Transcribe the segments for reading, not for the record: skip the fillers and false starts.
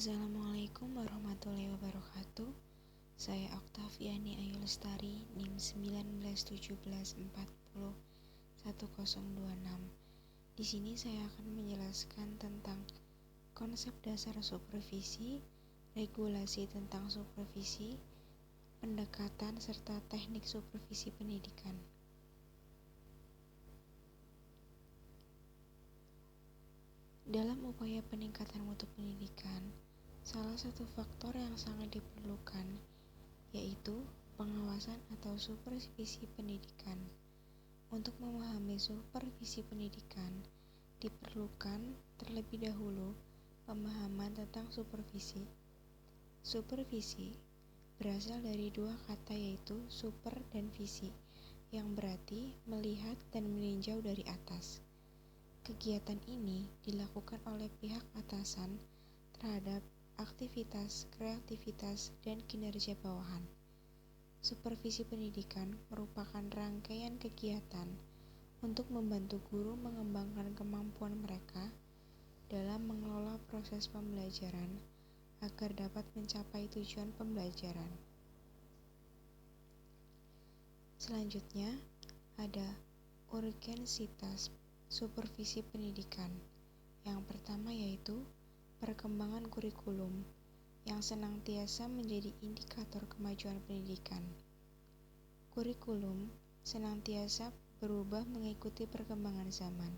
Assalamualaikum warahmatullahi wabarakatuh. Saya Oktaviani Ayu Lestari, NIM 1917401026. Di sini saya akan menjelaskan tentang konsep dasar supervisi, regulasi tentang supervisi, pendekatan serta teknik supervisi pendidikan. Dalam upaya peningkatan mutu pendidikan, salah satu faktor yang sangat diperlukan yaitu pengawasan atau supervisi pendidikan. Untuk memahami supervisi pendidikan, diperlukan terlebih dahulu pemahaman tentang supervisi. Supervisi berasal dari dua kata yaitu super dan visi, yang berarti melihat dan meninjau dari atas. Kegiatan ini dilakukan oleh pihak atasan terhadap aktivitas, kreativitas, dan kinerja bawahan. Supervisi pendidikan merupakan rangkaian kegiatan untuk membantu guru mengembangkan kemampuan mereka dalam mengelola proses pembelajaran agar dapat mencapai tujuan pembelajaran. Selanjutnya, ada urgensitas supervisi pendidikan. Yang pertama yaitu perkembangan kurikulum yang senantiasa menjadi indikator kemajuan pendidikan. Kurikulum senantiasa berubah mengikuti perkembangan zaman.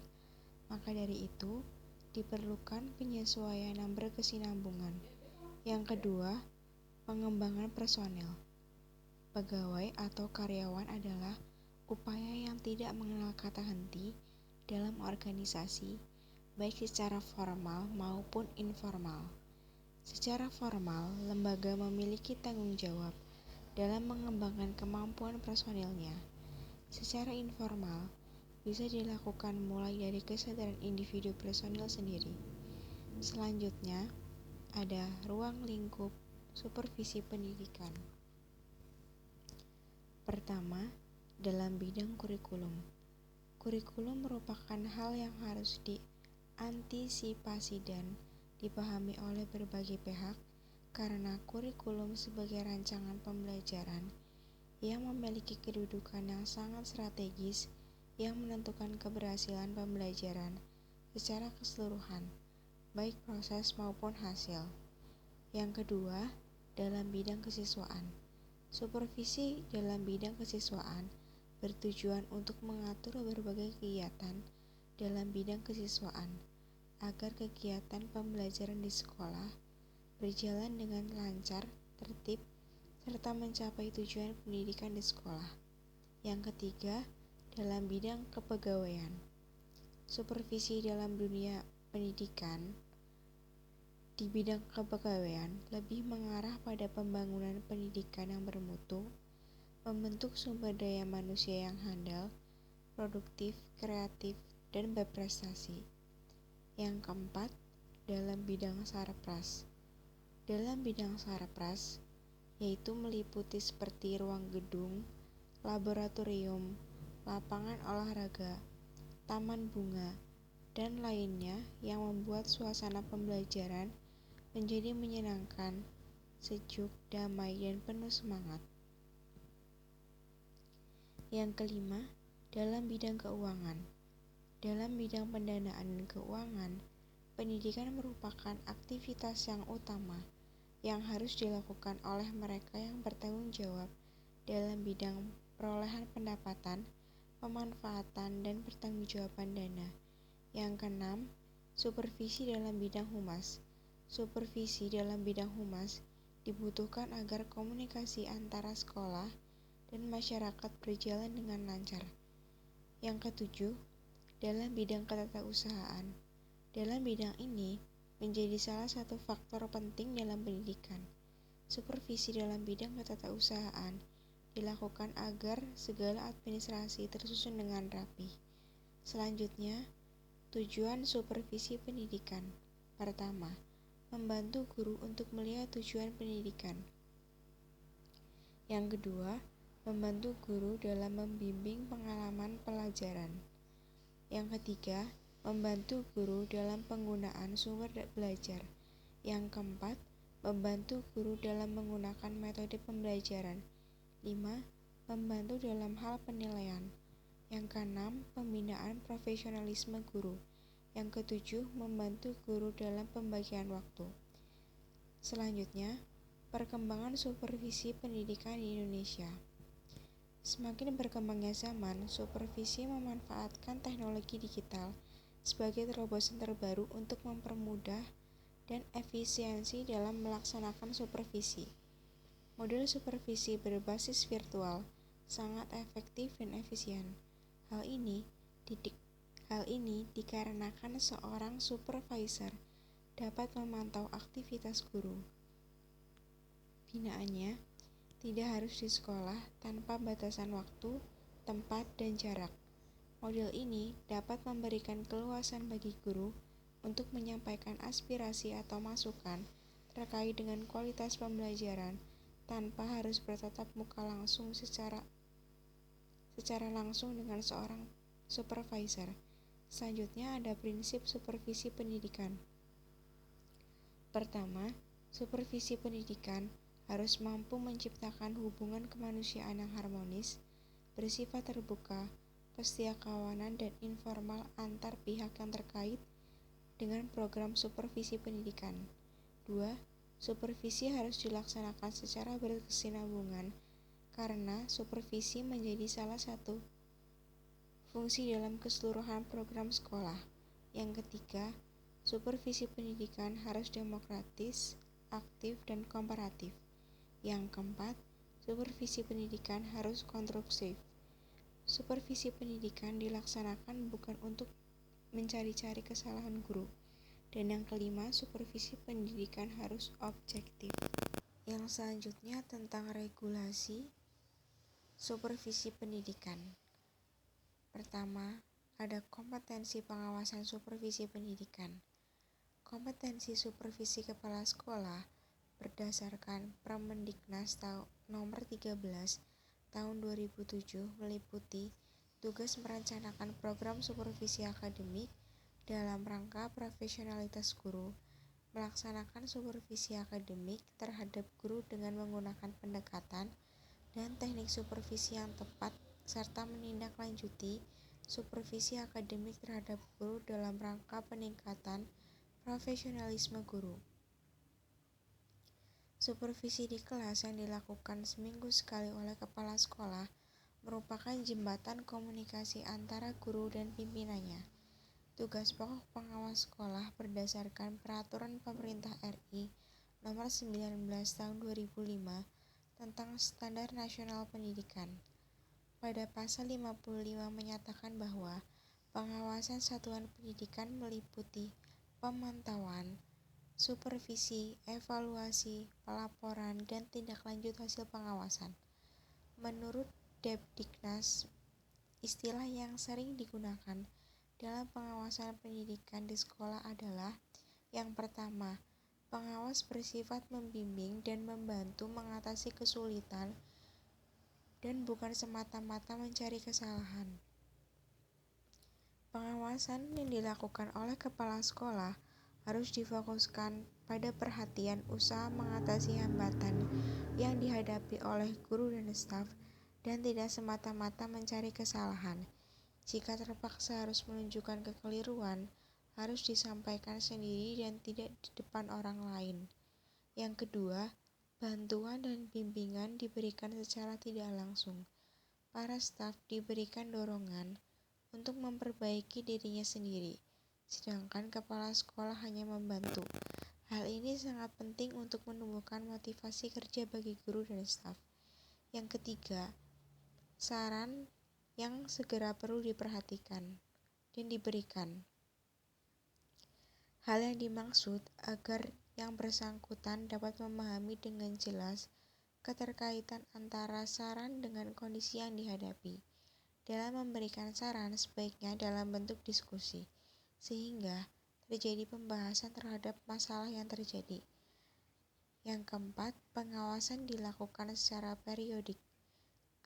Maka dari itu, diperlukan penyesuaian yang berkesinambungan. Yang kedua, pengembangan personel. Pegawai atau karyawan adalah upaya yang tidak mengenal kata henti dalam organisasi, baik secara formal maupun informal. Secara formal, lembaga memiliki tanggung jawab dalam mengembangkan kemampuan personilnya. Secara informal, bisa dilakukan mulai dari kesadaran individu personil sendiri. Selanjutnya, ada ruang lingkup supervisi pendidikan. Pertama, dalam bidang kurikulum. Kurikulum merupakan hal yang harus diantisipasi dan dipahami oleh berbagai pihak karena kurikulum sebagai rancangan pembelajaran yang memiliki kedudukan yang sangat strategis yang menentukan keberhasilan pembelajaran secara keseluruhan, baik proses maupun hasil. Yang kedua, dalam bidang kesiswaan. Supervisi dalam bidang kesiswaan bertujuan untuk mengatur berbagai kegiatan dalam bidang kesiswaan agar kegiatan pembelajaran di sekolah berjalan dengan lancar, tertib, serta mencapai tujuan pendidikan di sekolah. Yang ketiga, dalam bidang kepegawaian. Supervisi dalam dunia pendidikan di bidang kepegawaian lebih mengarah pada pembangunan pendidikan yang bermutu, membentuk sumber daya manusia yang handal, produktif, kreatif, dan berprestasi. Yang keempat, dalam bidang sarpras. Dalam bidang sarpras, yaitu meliputi seperti ruang gedung, laboratorium, lapangan olahraga, taman bunga, dan lainnya yang membuat suasana pembelajaran menjadi menyenangkan, sejuk, damai, dan penuh semangat. Yang kelima, dalam bidang keuangan. Dalam bidang pendanaan dan keuangan, pendidikan merupakan aktivitas yang utama yang harus dilakukan oleh mereka yang bertanggung jawab dalam bidang perolehan pendapatan, pemanfaatan, dan pertanggungjawaban dana. Yang keenam, supervisi dalam bidang humas. Supervisi dalam bidang humas dibutuhkan agar komunikasi antara sekolah dan masyarakat berjalan dengan lancar. Yang ketujuh, dalam bidang ketatausahaan. Dalam bidang ini menjadi salah satu faktor penting dalam pendidikan. Supervisi dalam bidang ketatausahaan dilakukan agar segala administrasi tersusun dengan rapi. Selanjutnya, tujuan supervisi pendidikan. Pertama, membantu guru untuk melihat tujuan pendidikan. Yang kedua, membantu guru dalam membimbing pengalaman pelajaran. Yang ketiga, membantu guru dalam penggunaan sumber belajar. Yang keempat, membantu guru dalam menggunakan metode pembelajaran. 5. Membantu dalam hal penilaian. Yang keenam, pembinaan profesionalisme guru. Yang ketujuh, membantu guru dalam pembagian waktu. Selanjutnya, perkembangan supervisi pendidikan di Indonesia. Semakin berkembangnya zaman, supervisi memanfaatkan teknologi digital sebagai terobosan terbaru untuk mempermudah dan efisiensi dalam melaksanakan supervisi. Model supervisi berbasis virtual sangat efektif dan efisien. Hal ini dikarenakan seorang supervisor dapat memantau aktivitas guru. Binaannya tidak harus di sekolah tanpa batasan waktu, tempat, dan jarak. Model ini dapat memberikan keluasan bagi guru untuk menyampaikan aspirasi atau masukan terkait dengan kualitas pembelajaran tanpa harus bertatap muka langsung secara langsung dengan seorang supervisor. Selanjutnya ada prinsip supervisi pendidikan. Pertama, supervisi pendidikan harus mampu menciptakan hubungan kemanusiaan yang harmonis, bersifat terbuka, setia kawanan dan informal antar pihak yang terkait dengan program supervisi pendidikan. 2. Supervisi harus dilaksanakan secara berkesinambungan karena supervisi menjadi salah satu fungsi dalam keseluruhan program sekolah. Yang ketiga, supervisi pendidikan harus demokratis, aktif, dan komparatif. Yang keempat, supervisi pendidikan harus konstruksif. Supervisi pendidikan dilaksanakan bukan untuk mencari-cari kesalahan guru. Dan yang kelima, supervisi pendidikan harus objektif. Yang selanjutnya tentang regulasi supervisi pendidikan. Pertama, ada kompetensi pengawasan supervisi pendidikan. Kompetensi supervisi kepala sekolah berdasarkan Permendiknas nomor 13 tahun 2007 meliputi tugas merencanakan program supervisi akademik dalam rangka profesionalitas guru, melaksanakan supervisi akademik terhadap guru dengan menggunakan pendekatan dan teknik supervisi yang tepat, serta menindaklanjuti supervisi akademik terhadap guru dalam rangka peningkatan profesionalisme guru. Supervisi di kelas yang dilakukan seminggu sekali oleh kepala sekolah merupakan jembatan komunikasi antara guru dan pimpinannya. Tugas pokok pengawas sekolah berdasarkan Peraturan Pemerintah RI Nomor 19 Tahun 2005 tentang Standar Nasional Pendidikan. Pada pasal 55 menyatakan bahwa pengawasan satuan pendidikan meliputi pemantauan, supervisi, evaluasi, pelaporan, dan tindak lanjut hasil pengawasan. Menurut Depdiknas, istilah yang sering digunakan dalam pengawasan pendidikan di sekolah adalah: yang pertama, pengawas bersifat membimbing dan membantu mengatasi kesulitan dan bukan semata-mata mencari kesalahan. Pengawasan yang dilakukan oleh kepala sekolah harus difokuskan pada perhatian usaha mengatasi hambatan yang dihadapi oleh guru dan staf dan tidak semata-mata mencari kesalahan. Jika terpaksa harus menunjukkan kekeliruan, harus disampaikan sendiri dan tidak di depan orang lain. Yang kedua, bantuan dan bimbingan diberikan secara tidak langsung. Para staf diberikan dorongan untuk memperbaiki dirinya sendiri, sedangkan kepala sekolah hanya membantu. Hal ini sangat penting untuk menumbuhkan motivasi kerja bagi guru dan staf. Yang ketiga, saran yang segera perlu diperhatikan dan diberikan. Hal yang dimaksud agar yang bersangkutan dapat memahami dengan jelas keterkaitan antara saran dengan kondisi yang dihadapi. Dalam memberikan saran sebaiknya dalam bentuk diskusi, sehingga terjadi pembahasan terhadap masalah yang terjadi. Yang keempat, pengawasan dilakukan secara periodik.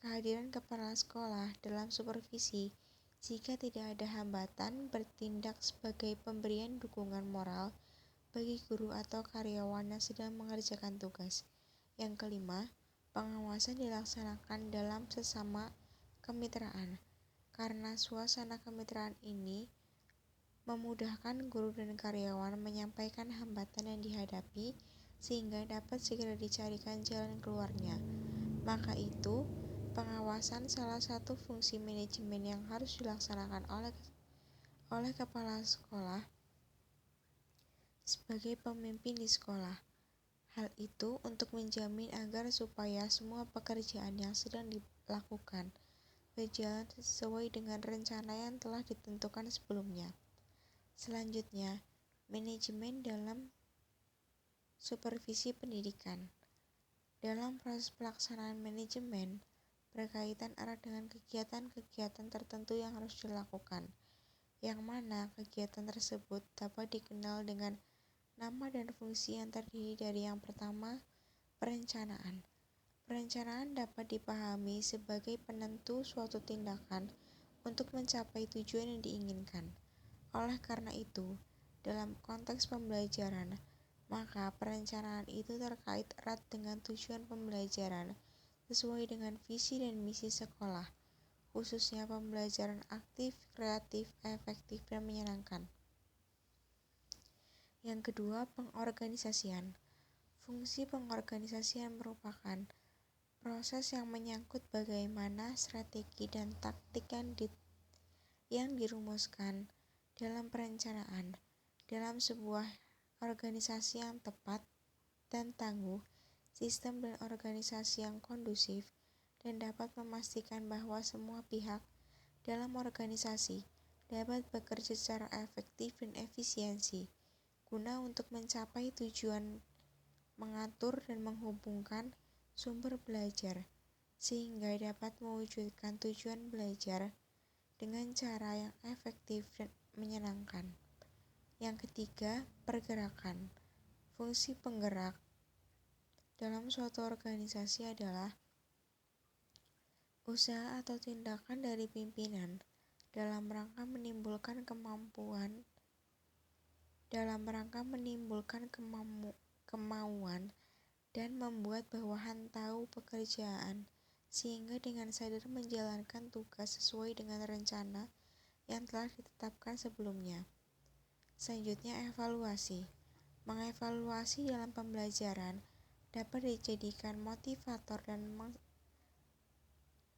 Kehadiran kepala sekolah dalam supervisi jika tidak ada hambatan bertindak sebagai pemberian dukungan moral bagi guru atau karyawan yang sedang mengerjakan tugas. Yang kelima, pengawasan dilaksanakan dalam sesama kemitraan, karena suasana kemitraan ini memudahkan guru dan karyawan menyampaikan hambatan yang dihadapi sehingga dapat segera dicarikan jalan keluarnya. Maka itu, pengawasan salah satu fungsi manajemen yang harus dilaksanakan oleh kepala sekolah sebagai pemimpin di sekolah. Hal itu untuk menjamin agar supaya semua pekerjaan yang sedang dilakukan berjalan sesuai dengan rencana yang telah ditentukan sebelumnya. Selanjutnya, manajemen dalam supervisi pendidikan. Dalam proses pelaksanaan manajemen, berkaitan erat dengan kegiatan-kegiatan tertentu yang harus dilakukan, yang mana kegiatan tersebut dapat dikenal dengan nama dan fungsi yang terdiri dari yang pertama, perencanaan. Perencanaan dapat dipahami sebagai penentu suatu tindakan untuk mencapai tujuan yang diinginkan. Oleh karena itu, dalam konteks pembelajaran, maka perencanaan itu terkait erat dengan tujuan pembelajaran sesuai dengan visi dan misi sekolah, khususnya pembelajaran aktif, kreatif, efektif, dan menyenangkan. Yang kedua, pengorganisasian. Fungsi pengorganisasian merupakan proses yang menyangkut bagaimana strategi dan taktik yang dirumuskan dalam perencanaan dalam sebuah organisasi yang tepat dan tangguh, sistem dan organisasi yang kondusif, dan dapat memastikan bahwa semua pihak dalam organisasi dapat bekerja secara efektif dan efisiensi guna untuk mencapai tujuan mengatur dan menghubungkan sumber belajar sehingga dapat mewujudkan tujuan belajar dengan cara yang efektif dan menyenangkan. Yang ketiga, pergerakan. Fungsi penggerak dalam suatu organisasi adalah usaha atau tindakan dari pimpinan dalam rangka menimbulkan kemauan dan membuat bawahan tahu pekerjaan sehingga dengan sadar menjalankan tugas sesuai dengan rencana yang telah ditetapkan sebelumnya. Selanjutnya, evaluasi. Mengevaluasi dalam pembelajaran dapat dijadikan motivator dan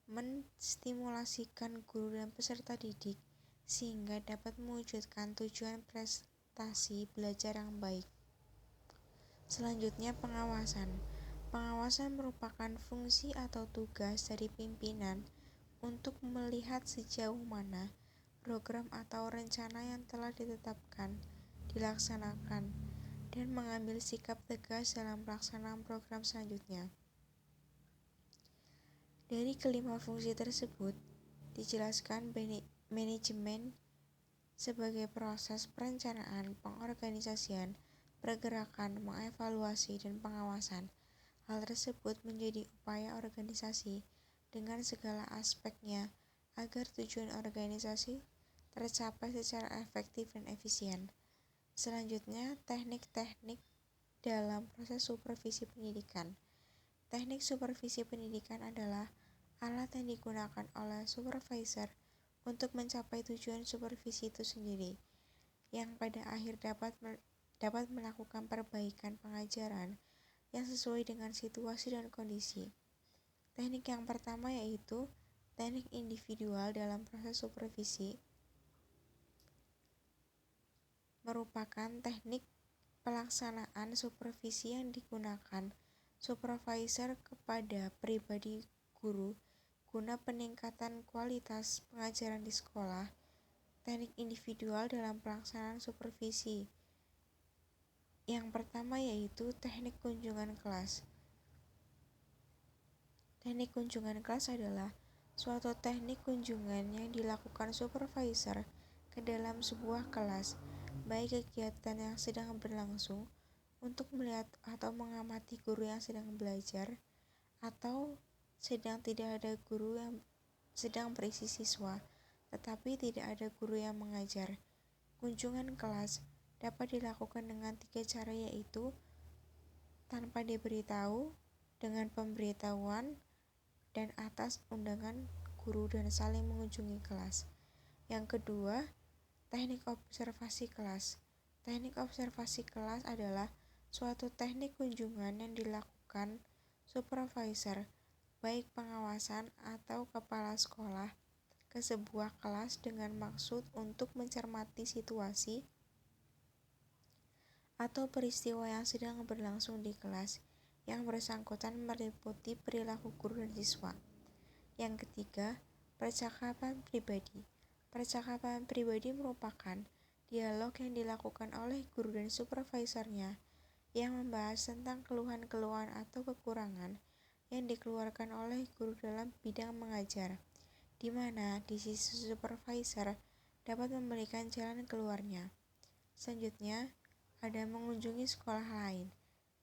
menstimulasikan guru dan peserta didik sehingga dapat mewujudkan tujuan prestasi belajar yang baik. Selanjutnya, pengawasan. Pengawasan merupakan fungsi atau tugas dari pimpinan untuk melihat sejauh mana program atau rencana yang telah ditetapkan dilaksanakan dan mengambil sikap tegas dalam pelaksanaan program selanjutnya. Dari kelima fungsi tersebut, dijelaskan manajemen sebagai proses perencanaan, pengorganisasian, pergerakan, mengevaluasi, dan pengawasan. Hal tersebut menjadi upaya organisasi dengan segala aspeknya agar tujuan organisasi tercapai secara efektif dan efisien. Selanjutnya, teknik-teknik dalam proses supervisi pendidikan. Teknik supervisi pendidikan adalah alat yang digunakan oleh supervisor untuk mencapai tujuan supervisi itu sendiri, yang pada akhir dapat melakukan perbaikan pengajaran yang sesuai dengan situasi dan kondisi. Teknik yang pertama yaitu teknik individual dalam proses supervisi, merupakan teknik pelaksanaan supervisi yang digunakan supervisor kepada pribadi guru guna peningkatan kualitas pengajaran di sekolah. Teknik individual dalam pelaksanaan supervisi yang pertama yaitu teknik kunjungan kelas. Teknik kunjungan kelas adalah suatu teknik kunjungan yang dilakukan supervisor ke dalam sebuah kelas, baik kegiatan yang sedang berlangsung untuk melihat atau mengamati guru yang sedang belajar, atau sedang tidak ada guru yang sedang berisi siswa, tetapi tidak ada guru yang mengajar. Kunjungan kelas dapat dilakukan dengan 3 cara, yaitu tanpa diberitahu, dengan pemberitahuan, dan atas undangan guru dan saling mengunjungi kelas. Yang kedua, teknik observasi kelas. Teknik observasi kelas adalah suatu teknik kunjungan yang dilakukan supervisor, baik pengawasan atau kepala sekolah, ke sebuah kelas dengan maksud untuk mencermati situasi atau peristiwa yang sedang berlangsung di kelas yang bersangkutan meliputi perilaku guru dan siswa. Yang ketiga, percakapan pribadi. Percakapan pribadi merupakan dialog yang dilakukan oleh guru dan supervisornya yang membahas tentang keluhan-keluhan atau kekurangan yang dikeluarkan oleh guru dalam bidang mengajar, di mana di sisi supervisor dapat memberikan jalan keluarnya. Selanjutnya, ada mengunjungi sekolah lain.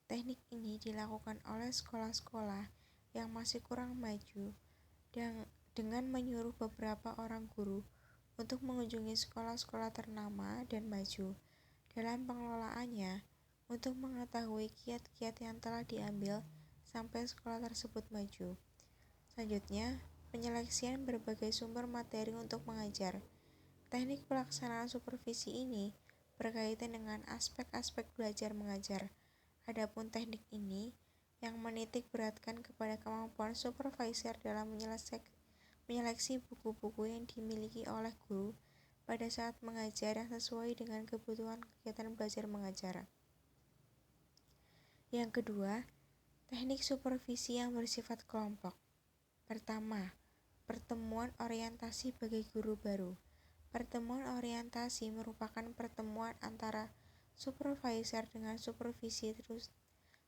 Teknik ini dilakukan oleh sekolah-sekolah yang masih kurang maju dan dengan menyuruh beberapa orang guru untuk mengunjungi sekolah-sekolah ternama dan maju dalam pengelolaannya untuk mengetahui kiat-kiat yang telah diambil sampai sekolah tersebut maju. Selanjutnya, penyeleksian berbagai sumber materi untuk mengajar. Teknik pelaksanaan supervisi ini berkaitan dengan aspek-aspek belajar mengajar. Adapun teknik ini yang menitik beratkan kepada kemampuan supervisor dalam menyeleksi buku-buku yang dimiliki oleh guru pada saat mengajar yang sesuai dengan kebutuhan kegiatan belajar mengajar. Yang kedua, teknik supervisi yang bersifat kelompok. Pertama, pertemuan orientasi bagi guru baru. Pertemuan orientasi merupakan pertemuan antara supervisor dengan supervisi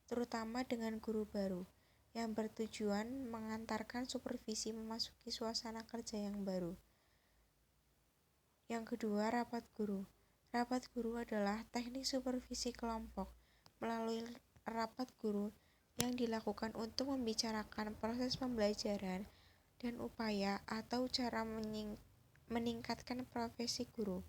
terutama dengan guru baru yang bertujuan mengantarkan supervisi memasuki suasana kerja yang baru. Yang kedua, rapat guru. Rapat guru adalah teknik supervisi kelompok melalui rapat guru yang dilakukan untuk membicarakan proses pembelajaran dan upaya atau cara meningkatkan profesi guru.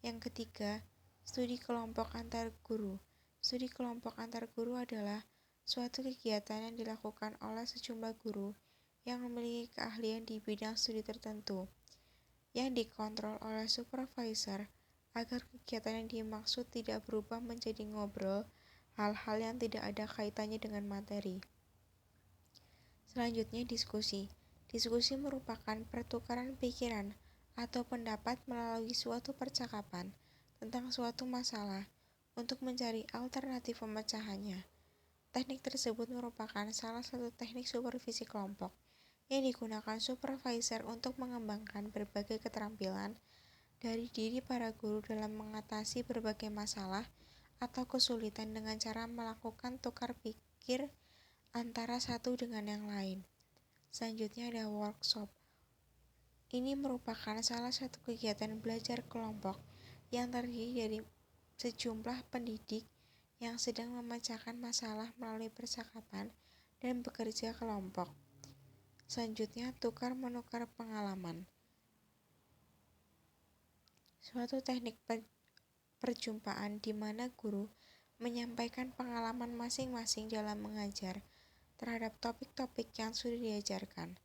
Yang ketiga, studi kelompok antar guru. Studi kelompok antar guru adalah suatu kegiatan yang dilakukan oleh sejumlah guru yang memiliki keahlian di bidang studi tertentu, yang dikontrol oleh supervisor agar kegiatan yang dimaksud tidak berubah menjadi ngobrol hal-hal yang tidak ada kaitannya dengan materi. Selanjutnya, diskusi. Diskusi merupakan pertukaran pikiran atau pendapat melalui suatu percakapan tentang suatu masalah untuk mencari alternatif pemecahannya. Teknik tersebut merupakan salah satu teknik supervisi kelompok yang digunakan supervisor untuk mengembangkan berbagai keterampilan dari diri para guru dalam mengatasi berbagai masalah atau kesulitan dengan cara melakukan tukar pikir antara satu dengan yang lain. Selanjutnya ada workshop. Ini merupakan salah satu kegiatan belajar kelompok yang terdiri dari sejumlah pendidik yang sedang memecahkan masalah melalui percakapan dan bekerja kelompok. Selanjutnya, tukar-menukar pengalaman. Suatu teknik perjumpaan di mana guru menyampaikan pengalaman masing-masing dalam mengajar terhadap topik-topik yang sudah diajarkan,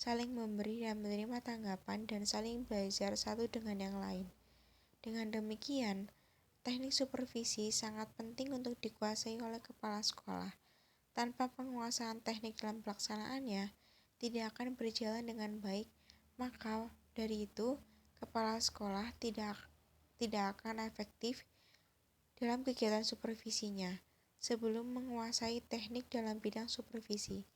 saling memberi dan menerima tanggapan, dan saling belajar satu dengan yang lain. Dengan demikian, teknik supervisi sangat penting untuk dikuasai oleh kepala sekolah. Tanpa penguasaan teknik dalam pelaksanaannya, tidak akan berjalan dengan baik, maka dari itu, kepala sekolah tidak akan efektif dalam kegiatan supervisinya. Sebelum menguasai teknik dalam bidang supervisi,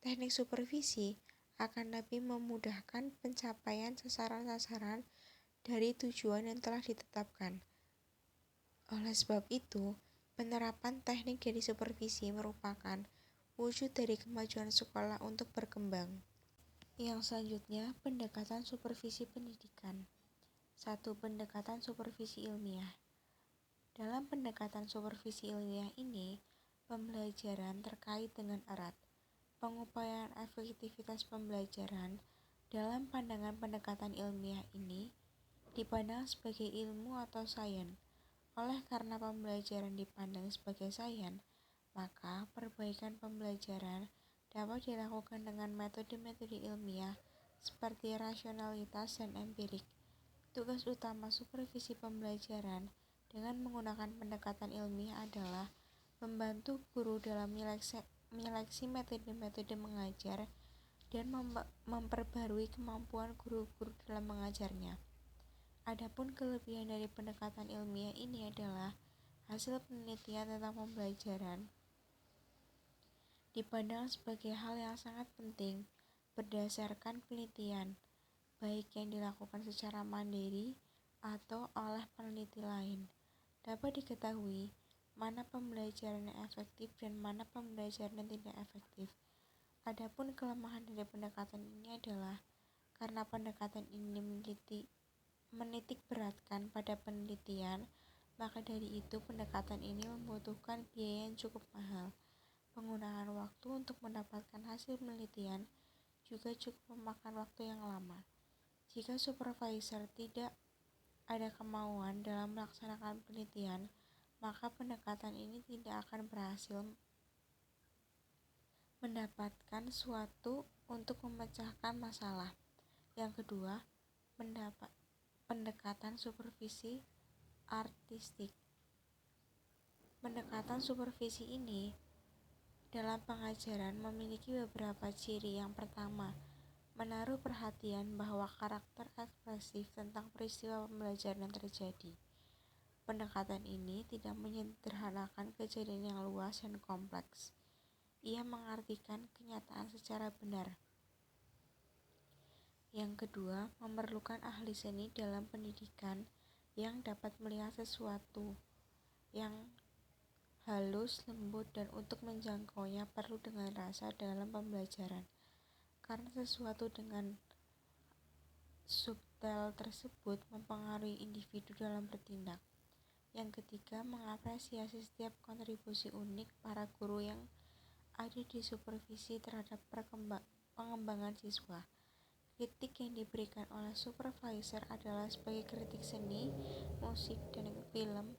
teknik supervisi akan lebih memudahkan pencapaian sasaran-sasaran dari tujuan yang telah ditetapkan. Oleh sebab itu, penerapan teknik dari supervisi merupakan wujud dari kemajuan sekolah untuk berkembang. Yang selanjutnya, pendekatan supervisi pendidikan. 1. Pendekatan supervisi ilmiah. Dalam pendekatan supervisi ilmiah ini, pembelajaran terkait dengan erat. Pengupayaan efektivitas pembelajaran dalam pandangan pendekatan ilmiah ini dipandang sebagai ilmu atau sains. Oleh karena pembelajaran dipandang sebagai sains, maka perbaikan pembelajaran dapat dilakukan dengan metode-metode ilmiah seperti rasionalitas dan empirik. Tugas utama supervisi pembelajaran dengan menggunakan pendekatan ilmiah adalah membantu guru dalam menyeleksi metode-metode mengajar dan memperbarui kemampuan guru-guru dalam mengajarnya. Adapun kelebihan dari pendekatan ilmiah ini adalah hasil penelitian tentang pembelajaran dipandang sebagai hal yang sangat penting berdasarkan penelitian, baik yang dilakukan secara mandiri atau oleh peneliti lain. Dapat diketahui mana pembelajaran yang efektif dan mana pembelajaran yang tidak efektif. Adapun kelemahan dari pendekatan ini adalah karena pendekatan ini menitik beratkan pada penelitian, maka dari itu pendekatan ini membutuhkan biaya yang cukup mahal. Penggunaan waktu untuk mendapatkan hasil penelitian juga cukup memakan waktu yang lama. Jika supervisor tidak ada kemauan dalam melaksanakan penelitian, maka pendekatan ini tidak akan berhasil mendapatkan suatu untuk memecahkan masalah. Yang kedua, pendekatan supervisi artistik. Pendekatan supervisi ini dalam pengajaran memiliki beberapa ciri. Yang pertama, menaruh perhatian bahwa karakter ekspresif tentang peristiwa pembelajaran yang terjadi. Pendekatan ini tidak menyederhanakan kejadian yang luas dan kompleks. Ia mengartikan kenyataan secara benar. Yang kedua, memerlukan ahli seni dalam pendidikan yang dapat melihat sesuatu yang halus, lembut, dan untuk menjangkaunya perlu dengan rasa dalam pembelajaran. Karena sesuatu dengan subtel tersebut mempengaruhi individu dalam bertindak. Yang ketiga, mengapresiasi setiap kontribusi unik para guru yang ada di supervisi terhadap pengembangan siswa. Kritik yang diberikan oleh supervisor adalah sebagai kritik seni, musik, dan film,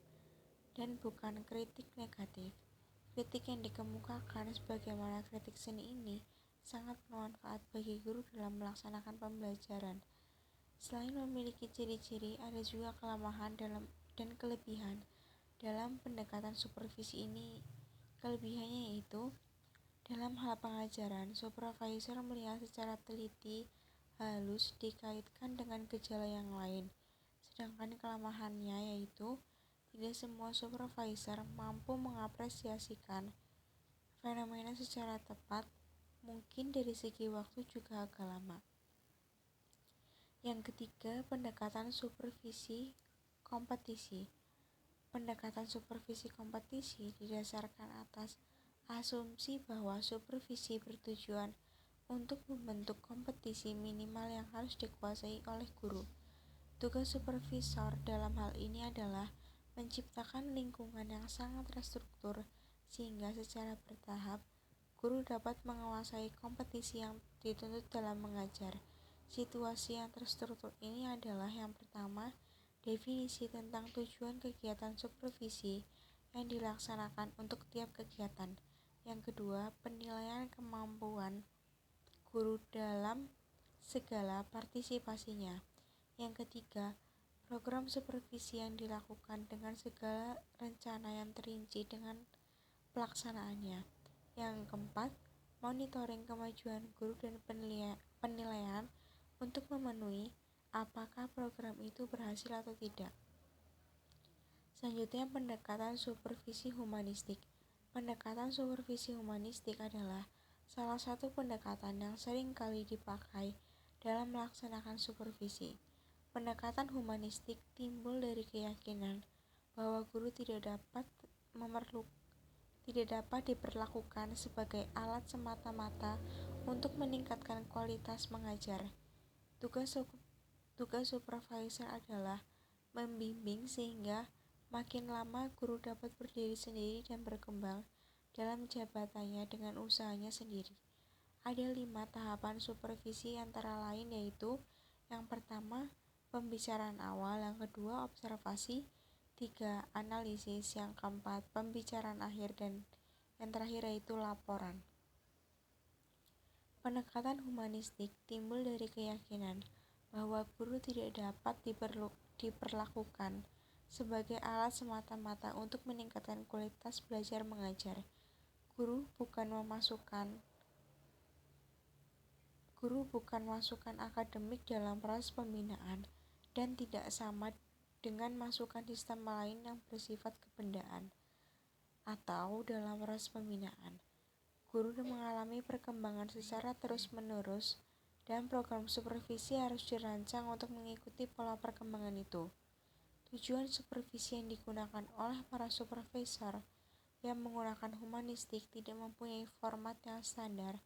dan bukan kritik negatif. Kritik yang dikemukakan sebagaimana kritik seni ini sangat bermanfaat bagi guru dalam melaksanakan pembelajaran. Selain memiliki ciri-ciri, ada juga kelemahan dan kelebihan dalam pendekatan supervisi ini. Kelebihannya yaitu, dalam hal pengajaran, supervisor melihat secara teliti, halus, dikaitkan dengan gejala yang lain. Sedangkan kelemahannya yaitu, tidak semua supervisor mampu mengapresiasikan fenomena secara tepat, mungkin dari segi waktu juga agak lama. Yang ketiga, pendekatan supervisi kompetisi. Pendekatan supervisi kompetisi didasarkan atas asumsi bahwa supervisi bertujuan untuk membentuk kompetisi minimal yang harus dikuasai oleh guru. Tugas supervisor dalam hal ini adalah menciptakan lingkungan yang sangat terstruktur sehingga secara bertahap guru dapat menguasai kompetisi yang dituntut dalam mengajar. Situasi yang terstruktur ini adalah yang pertama, definisi tentang tujuan kegiatan supervisi yang dilaksanakan untuk tiap kegiatan. Yang kedua, penilaian kemampuan guru dalam segala partisipasinya. Yang ketiga, program supervisi yang dilakukan dengan segala rencana yang terinci dengan pelaksanaannya. Yang keempat, monitoring kemajuan guru dan penilaian untuk memenuhi apakah program itu berhasil atau tidak. Selanjutnya, pendekatan supervisi humanistik. Pendekatan supervisi humanistik adalah salah satu pendekatan yang sering kali dipakai dalam melaksanakan supervisi. Pendekatan humanistik timbul dari keyakinan bahwa guru tidak dapat diperlakukan sebagai alat semata-mata untuk meningkatkan kualitas mengajar. Tugas supervisor adalah membimbing sehingga makin lama guru dapat berdiri sendiri dan berkembang dalam jabatannya dengan usahanya sendiri. Ada 5 tahapan supervisi antara lain yaitu, yang pertama, pembicaraan awal, yang kedua, observasi, 3. Analisis. Yang keempat, pembicaraan akhir, dan yang terakhir yaitu laporan. Pendekatan humanistik timbul dari keyakinan bahwa guru tidak dapat diperlakukan sebagai alat semata-mata untuk meningkatkan kualitas belajar mengajar. Guru bukan masukan akademik dalam proses pembinaan dan tidak sama dengan masukan sistem lain yang bersifat kebendaan atau dalam proses pembinaan. Guru mengalami perkembangan secara terus-menerus dan program supervisi harus dirancang untuk mengikuti pola perkembangan itu. Tujuan supervisi yang digunakan oleh para supervisor yang menggunakan humanistik tidak mempunyai format yang standar,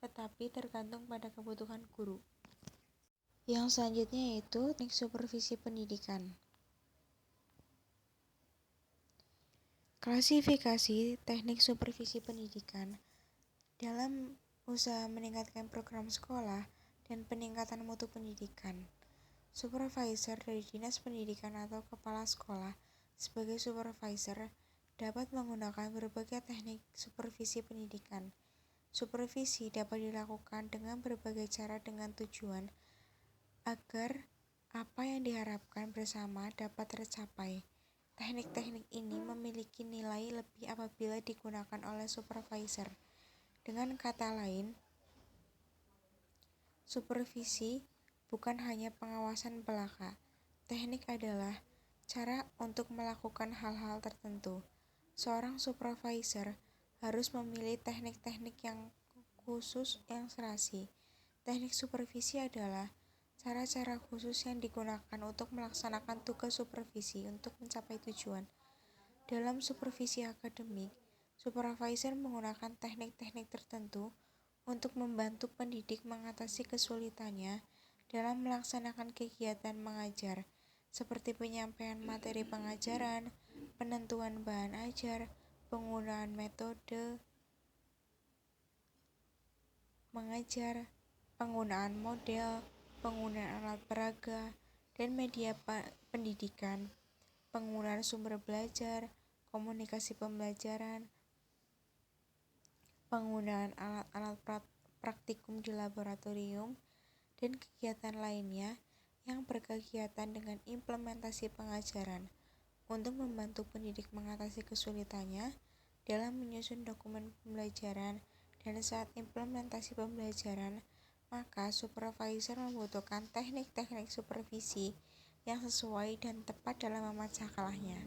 tetapi tergantung pada kebutuhan guru. Yang selanjutnya yaitu teknik supervisi pendidikan. Klasifikasi teknik supervisi pendidikan. Dalam usaha meningkatkan program sekolah dan peningkatan mutu pendidikan, supervisor dari dinas pendidikan atau kepala sekolah sebagai supervisor dapat menggunakan berbagai teknik supervisi pendidikan. Supervisi dapat dilakukan dengan berbagai cara dengan tujuan agar apa yang diharapkan bersama dapat tercapai. Teknik-teknik ini memiliki nilai lebih apabila digunakan oleh supervisor. Dengan kata lain, supervisi bukan hanya pengawasan belaka. Teknik adalah cara untuk melakukan hal-hal tertentu. Seorang supervisor harus memilih teknik-teknik yang khusus yang serasi. Teknik supervisi adalah cara-cara khusus yang digunakan untuk melaksanakan tugas supervisi untuk mencapai tujuan. Dalam supervisi akademik, supervisor menggunakan teknik-teknik tertentu untuk membantu pendidik mengatasi kesulitannya dalam melaksanakan kegiatan mengajar, seperti penyampaian materi pengajaran, penentuan bahan ajar, penggunaan metode mengajar, penggunaan model, penggunaan alat peraga dan media pendidikan, penggunaan sumber belajar, komunikasi pembelajaran, penggunaan alat-alat praktikum di laboratorium, dan kegiatan lainnya yang berkegiatan dengan implementasi pengajaran untuk membantu pendidik mengatasi kesulitannya dalam menyusun dokumen pembelajaran dan saat implementasi pembelajaran, maka supervisor membutuhkan teknik-teknik supervisi yang sesuai dan tepat dalam memecah kelahnya.